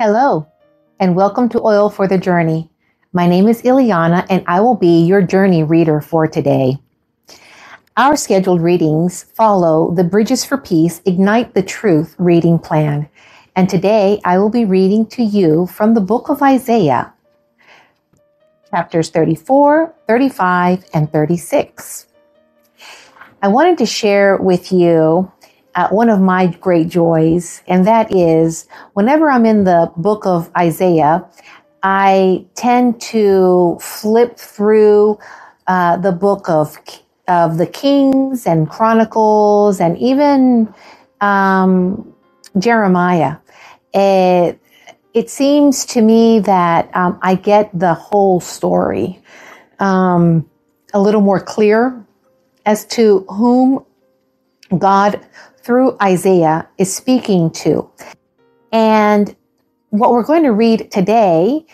Hello, and welcome to Oil for the Journey. My name is Ileana, and I will be your journey reader for today. Our scheduled readings follow the Bridges for Peace Ignite the Truth reading plan, and today I will be reading to you from the book of Isaiah, chapters 34, 35, and 36. I wanted to share with you one of my great joys, and that is whenever I'm in the book of Isaiah, I tend to flip through the book of the Kings and Chronicles and even Jeremiah. It seems to me that I get the whole story a little more clear as to whom God through Isaiah is speaking to. And what we're going to read today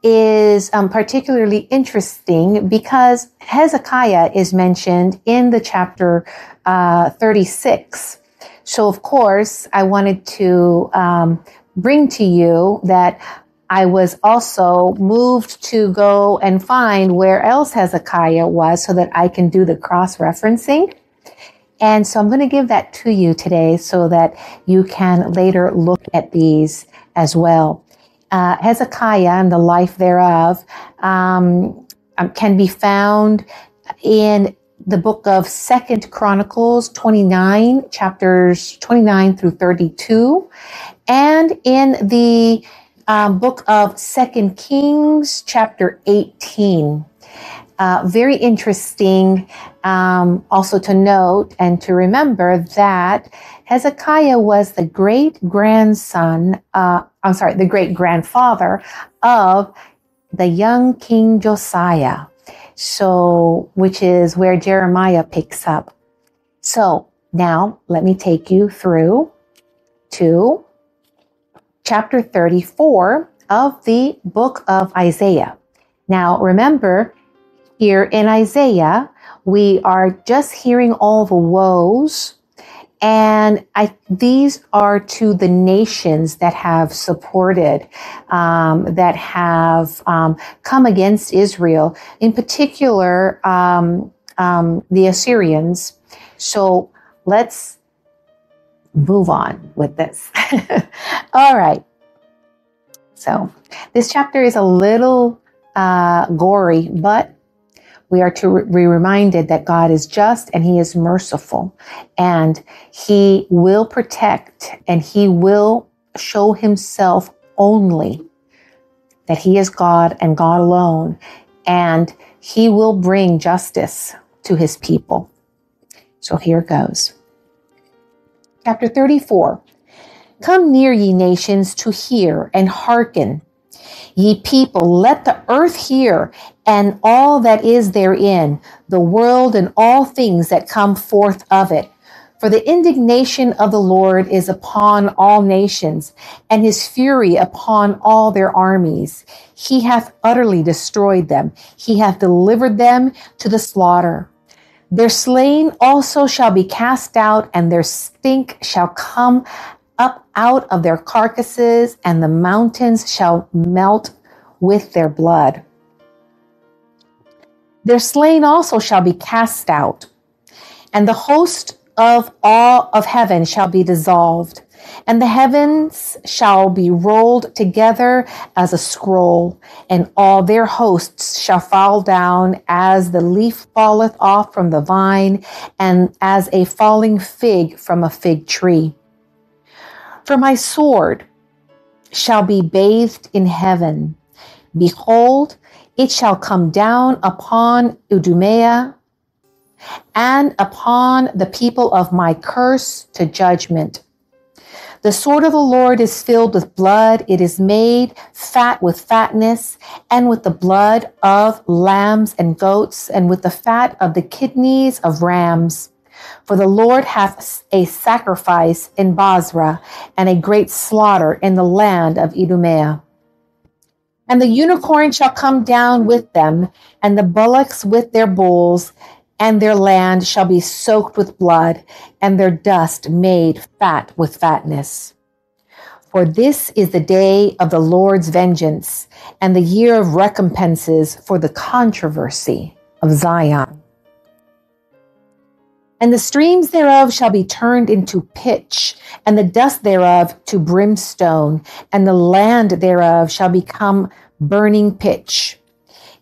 is particularly interesting because Hezekiah is mentioned in the chapter 36. So of course, I wanted to bring to you that I was also moved to go and find where else Hezekiah was so that I can do the cross-referencing. And so I'm going to give that to you today so that you can later look at these as well. Hezekiah and the life thereof can be found in the book of 2 Chronicles 29, chapters 29 through 32, and in the book of 2 Kings, chapter 18. Very interesting also to note and to remember that Hezekiah was the great-grandfather of the young King Josiah. So, which is where Jeremiah picks up. So now let me take you through to chapter 34 of the book of Isaiah. Now remember, here in Isaiah, we are just hearing all the woes, and these are to the nations that have supported, that have come against Israel, in particular the Assyrians. So let's move on with this. All right. So this chapter is a little gory, but we are to be reminded that God is just and He is merciful, and He will protect and He will show Himself only, that He is God and God alone, and He will bring justice to His people. So here goes. Chapter 34. Come near, ye nations, to hear and hearken. Ye people, let the earth hear, and all that is therein, the world and all things that come forth of it. For the indignation of the Lord is upon all nations, and His fury upon all their armies. He hath utterly destroyed them. He hath delivered them to the slaughter. Their slain also shall be cast out, and their stink shall come up out of their carcasses, and the mountains shall melt with their blood. Their slain also shall be cast out, and the host of all of heaven shall be dissolved, and the heavens shall be rolled together as a scroll, and all their hosts shall fall down as the leaf falleth off from the vine, and as a falling fig from a fig tree. For my sword shall be bathed in heaven. Behold, it shall come down upon Idumea and upon the people of my curse to judgment. The sword of the Lord is filled with blood. It is made fat with fatness, and with the blood of lambs and goats, and with the fat of the kidneys of rams. For the Lord hath a sacrifice in Basra, and a great slaughter in the land of Idumea. And the unicorn shall come down with them, and the bullocks with their bulls, and their land shall be soaked with blood, and their dust made fat with fatness. For this is the day of the Lord's vengeance, and the year of recompenses for the controversy of Zion. And the streams thereof shall be turned into pitch, and the dust thereof to brimstone, and the land thereof shall become burning pitch.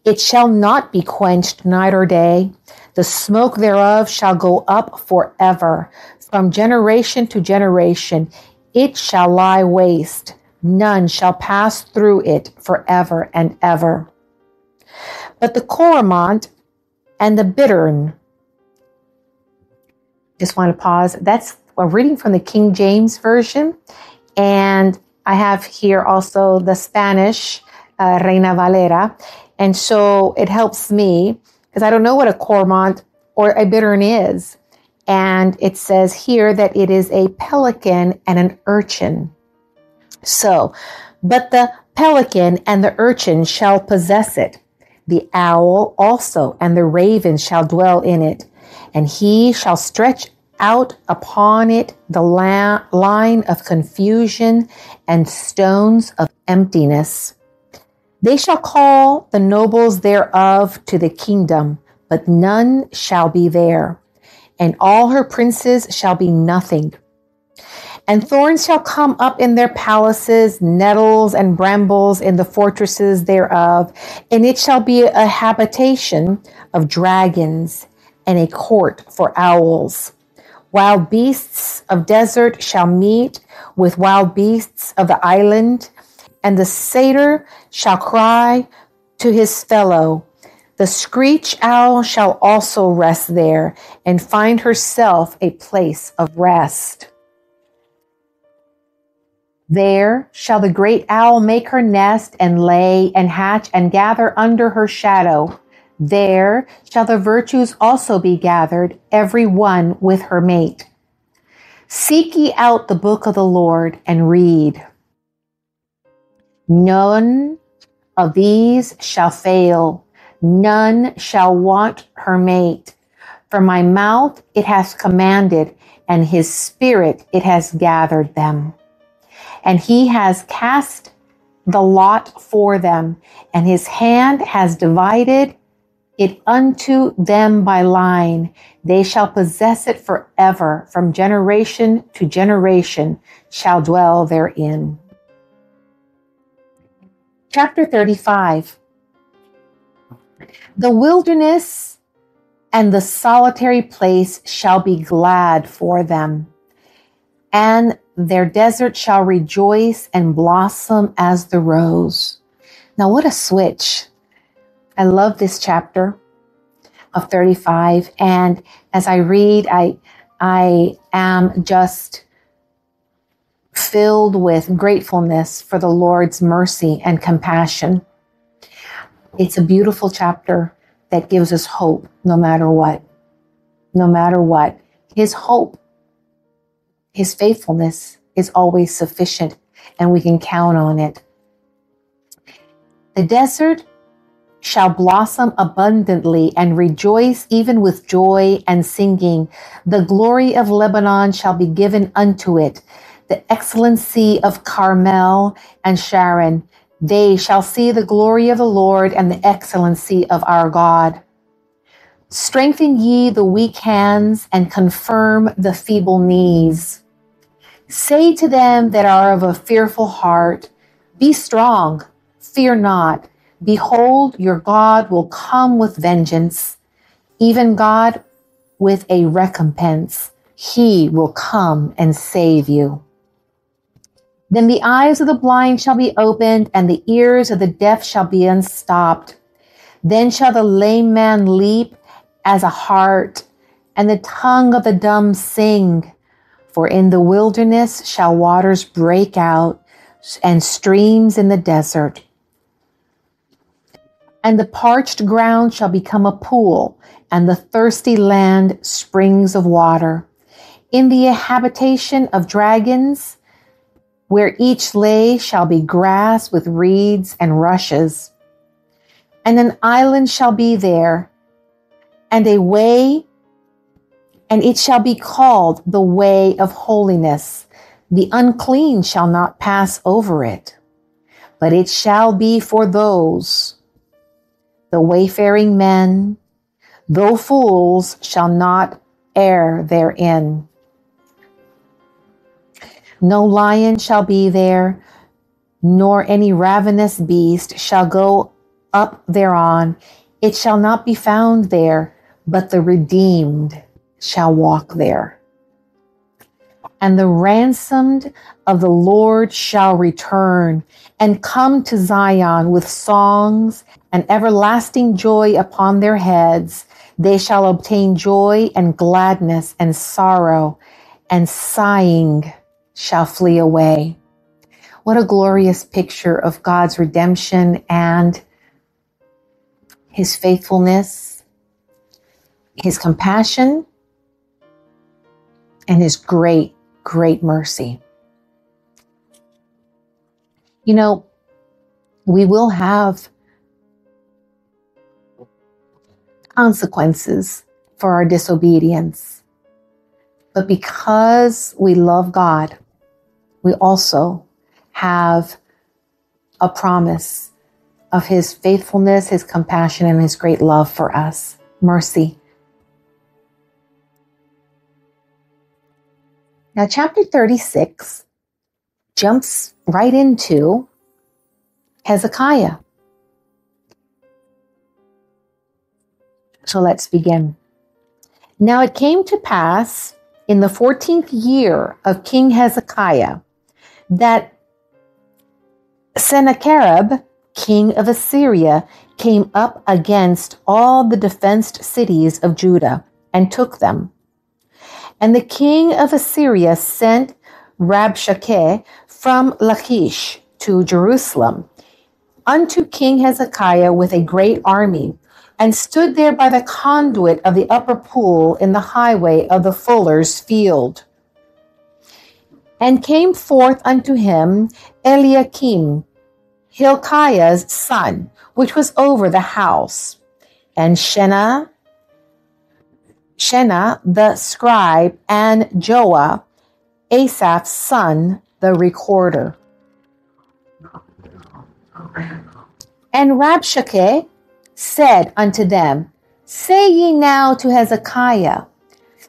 It shall not be quenched night or day. The smoke thereof shall go up forever. From generation to generation it shall lie waste. None shall pass through it forever and ever. But the Cormorant and the bittern, just want to pause. That's a reading from the King James Version. And I have here also the Spanish, Reina Valera. And so it helps me because I don't know what a cormorant or a bittern is. And it says here that it is a pelican and an urchin. So, but the pelican and the urchin shall possess it. The owl also and the raven shall dwell in it. And he shall stretch out upon it the line of confusion and stones of emptiness. They shall call the nobles thereof to the kingdom, but none shall be there. And all her princes shall be nothing. And thorns shall come up in their palaces, nettles and brambles in the fortresses thereof. And it shall be a habitation of dragons and a court for owls. Wild beasts of desert shall meet with wild beasts of the island, and the satyr shall cry to his fellow. The screech owl shall also rest there and find herself a place of rest. There shall the great owl make her nest and lay and hatch and gather under her shadow. There shall the virtues also be gathered, every one with her mate. Seek ye out the book of the Lord and read. None of these shall fail. None shall want her mate. For my mouth it has commanded, and his spirit it has gathered them. And he has cast the lot for them, and his hand has divided it unto them by line. They shall possess it forever, from generation to generation shall dwell therein. Chapter 35. The wilderness and the solitary place shall be glad for them, and their desert shall rejoice and blossom as the rose. Now, what a switch. I love this chapter of 35. And as I read, I am just filled with gratefulness for the Lord's mercy and compassion. It's a beautiful chapter that gives us hope no matter what. No matter what. His hope, his faithfulness is always sufficient, and we can count on it. The desert shall blossom abundantly and rejoice even with joy and singing. The glory of Lebanon shall be given unto it, the excellency of Carmel and Sharon. They shall see the glory of the Lord and the excellency of our God. Strengthen ye the weak hands and confirm the feeble knees. Say to them that are of a fearful heart, be strong, fear not. Behold, your God will come with vengeance, even God with a recompense. He will come and save you. Then the eyes of the blind shall be opened, and the ears of the deaf shall be unstopped. Then shall the lame man leap as a hart, and the tongue of the dumb sing. For in the wilderness shall waters break out, and streams in the desert. And the parched ground shall become a pool, and the thirsty land springs of water. In the habitation of dragons, where each lay shall be grass with reeds and rushes. And an island shall be there, and a way, and it shall be called the way of holiness. The unclean shall not pass over it, but it shall be for those, the wayfaring men, though fools shall not err therein. No lion shall be there, nor any ravenous beast shall go up thereon. It shall not be found there, but the redeemed shall walk there. And the ransomed of the Lord shall return and come to Zion with songs and everlasting joy upon their heads. They shall obtain joy and gladness, and sorrow and sighing shall flee away. What a glorious picture of God's redemption and his faithfulness, his compassion, and his great mercy. You know, we will have consequences for our disobedience, but because we love God, we also have a promise of his faithfulness, his compassion, and his great love for us. Mercy. Now, chapter 36 jumps right into Hezekiah. So let's begin. Now it came to pass in the 14th year of King Hezekiah that Sennacherib, king of Assyria, came up against all the defenced cities of Judah and took them. And the king of Assyria sent Rabshakeh from Lachish to Jerusalem unto King Hezekiah with a great army, and stood there by the conduit of the upper pool in the highway of the fuller's field. And came forth unto him Eliakim, Hilkiah's son, which was over the house, and Shena the scribe, and Joah, Asaph's son, the recorder. And Rabshakeh said unto them, Say ye now to Hezekiah,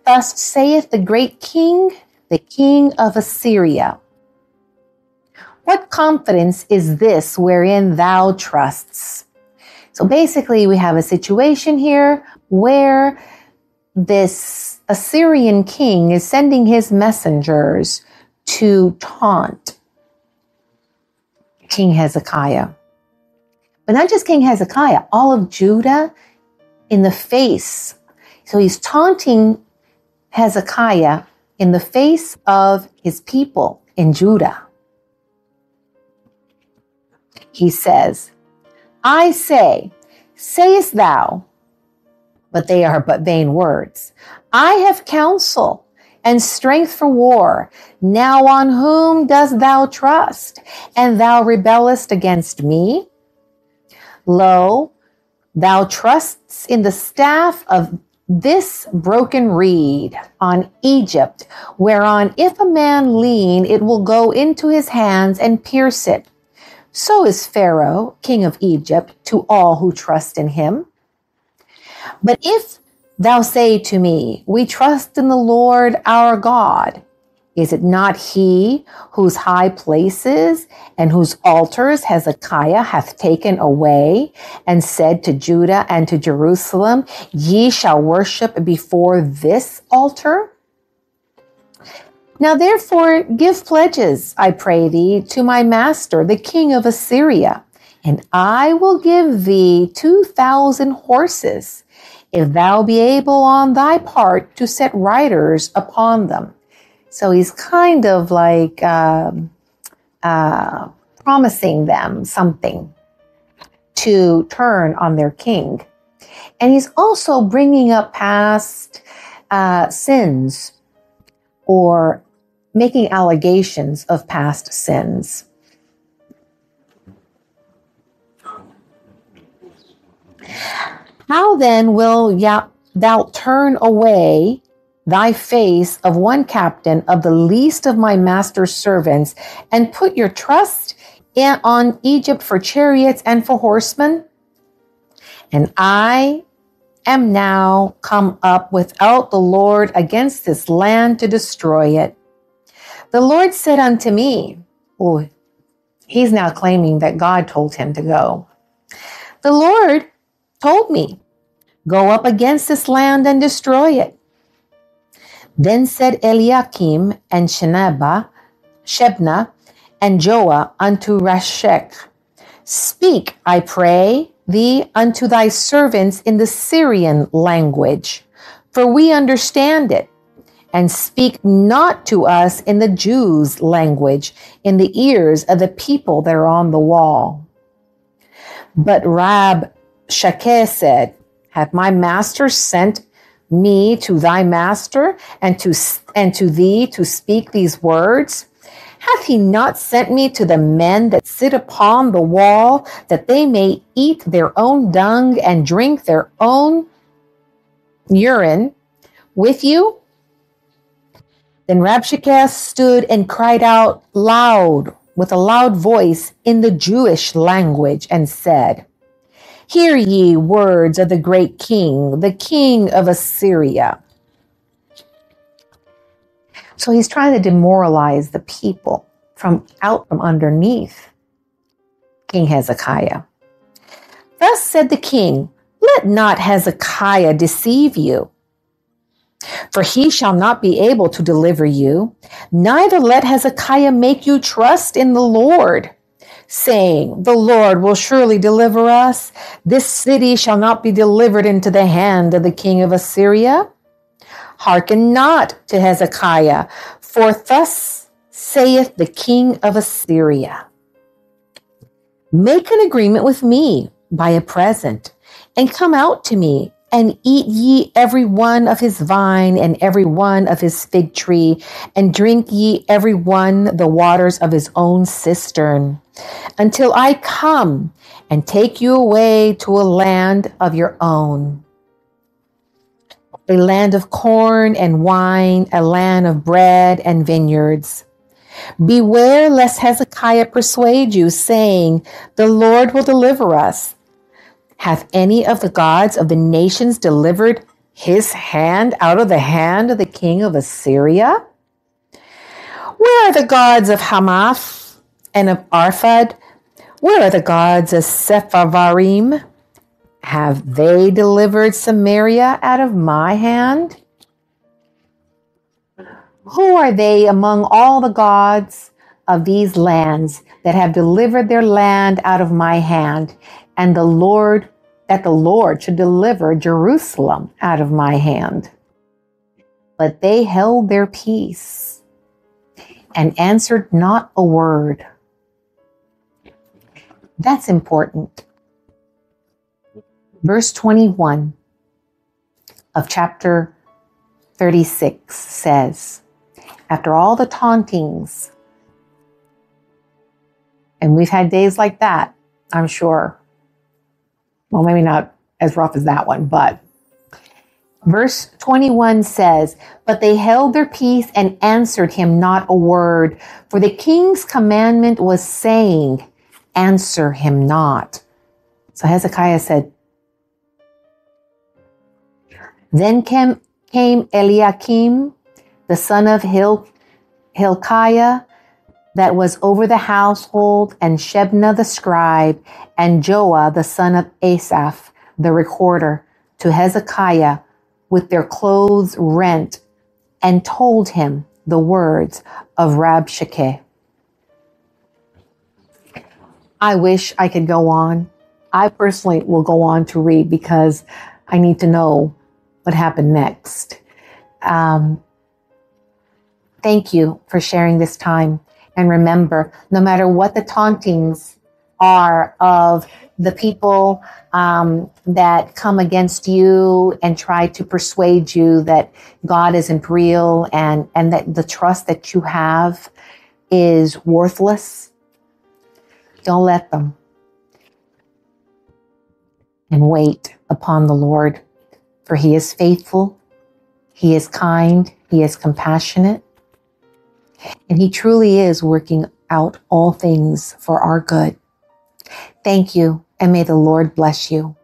Thus saith the great king, the king of Assyria, What confidence is this wherein thou trusts? So basically we have a situation here where this Assyrian king is sending his messengers to taunt King Hezekiah. But not just King Hezekiah, all of Judah in the face. So he's taunting Hezekiah in the face of his people in Judah. He says, I say, sayest thou, but they are but vain words. I have counsel and strength for war. Now on whom dost thou trust? And thou rebellest against me? Lo, thou trusts in the staff of this broken reed on Egypt, whereon if a man lean, it will go into his hands and pierce it. So is Pharaoh, king of Egypt, to all who trust in him. But if thou say to me, We trust in the Lord our God, is it not he whose high places and whose altars Hezekiah hath taken away, and said to Judah and to Jerusalem, Ye shall worship before this altar? Now therefore give pledges, I pray thee, to my master, the king of Assyria, and I will give thee 2,000 horses, if thou be able on thy part to set riders upon them. So he's kind of like promising them something to turn on their king. And he's also bringing up past sins, or making allegations of past sins. How then will thou turn away thy face of one captain of the least of my master's servants, and put your trust on Egypt for chariots and for horsemen? And I am now come up without the Lord against this land to destroy it. The Lord said unto me," oh, he's now claiming that God told him to go. "The Lord told me, go up against this land and destroy it." Then said Eliakim and Shebna and Joah unto Rashek, "Speak, I pray thee, unto thy servants in the Syrian language, for we understand it, and speak not to us in the Jews' language, in the ears of the people that are on the wall." But Rabshakeh said, "Hath my master sent me to thy master and to thee to speak these words? Hath he not sent me to the men that sit upon the wall, that they may eat their own dung and drink their own urine with you?" Then Rabshakeh stood and cried out loud with a loud voice in the Jewish language and said, "Hear ye words of the great king, the king of Assyria." So he's trying to demoralize the people from underneath King Hezekiah. "Thus said the king, let not Hezekiah deceive you, for he shall not be able to deliver you, neither let Hezekiah make you trust in the Lord, saying, the Lord will surely deliver us. This city shall not be delivered into the hand of the king of Assyria. Hearken not to Hezekiah, for thus saith the king of Assyria, make an agreement with me by a present, and come out to me, and eat ye every one of his vine and every one of his fig tree, and drink ye every one the waters of his own cistern, until I come and take you away to a land of your own, a land of corn and wine, a land of bread and vineyards. Beware lest Hezekiah persuade you, saying, the Lord will deliver us. Hath any of the gods of the nations delivered his hand out of the hand of the king of Assyria? Where are the gods of Hamath and of Arphad? Where are the gods of Sepharvaim? Have they delivered Samaria out of my hand? Who are they among all the gods of these lands that have delivered their land out of my hand, and the Lord should deliver Jerusalem out of my hand? But they held their peace and answered not a word. That's important. Verse 21 of chapter 36 says, after all the tauntings, and we've had days like that, I'm sure. Well, maybe not as rough as that one, but verse 21 says, but they held their peace and answered him not a word, for the king's commandment was saying, answer him not. So Hezekiah said, then came Eliakim, the son of Hilkiah, that was over the household, and Shebna the scribe, and Joah the son of Asaph, the recorder, to Hezekiah with their clothes rent, and told him the words of Rabshakeh. I wish I could go on. I personally will go on to read because I need to know what happened next. Thank you for sharing this time. And remember, no matter what the tauntings are of the people that come against you and try to persuade you that God isn't real and that the trust that you have is worthless, don't let them. And wait upon the Lord, for he is faithful He is kind. He is compassionate. And He truly is working out all things for our good. Thank you, and may the Lord bless you.